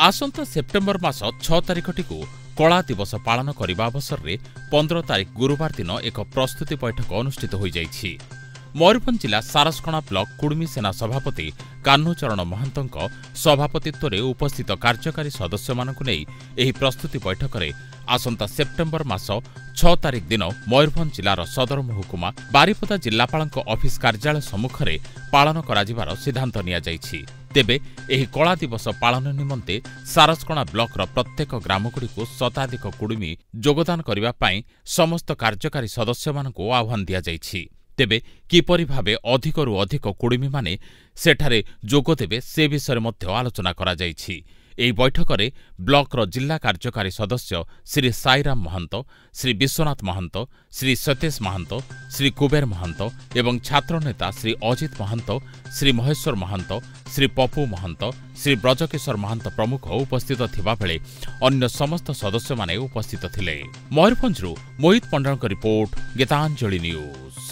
आसंता September मास 6 तारिखटी कला दिवस पालन करने अवसर में 15 तारिख गुरुवार दिन एक प्रस्तुति बैठक अनुष्ठित हो जाइछि। मयूरभंज जिला सारसकणा ब्लॉक कुड़मी सेना सभापति कान्हूचरण महंतों सभापतित्व में उपस्थित कार्यकारी सदस्य मानकु नेई एही प्रस्तुति बैठक में आसंता सेप्टेम्बर मास 6 तारिख दिन मयूरभंज जिलार सदर महकुमा बारिपदा जिलापालଙ୍କ ऑफिस कार्यालय सम्मुख में पालन कराजिबार सिद्धांत निया जाइछि। तेबे एही कला दिवस पालन निमंते सारसकणा ब्लॉकर प्रत्येक ग्रामगुड़िक शताधिक कुड़मी योगदान करने पाई समस्त कार्यकारी सदस्य मानकु आह्वान दिया जाइछि। तेबे किपरि भावे अधिकरु अधिक कुड़मी माने सेठारे जोग देबे से विषय मध्य आलोचना करा जाइछि। एही बैठक में ब्लॉकर जिला कार्यकारी सदस्य श्री साईराम महंत, श्री विश्वनाथ महंत, श्री सतेश महंत, श्री कुबेर महंत एवं छात्र नेता श्री अजित महंत, श्री महेश्वर महंत, श्री पप्पू महंत, श्री ब्रजकिशोर महंत प्रमुख उपस्थित थिबा बेले अन्य समस्त सदस्य माने उपस्थित थिले। मयूरभंजरू मोहित पंडलଙ୍କ रिपोर्ट गीतांजलि न्यूज।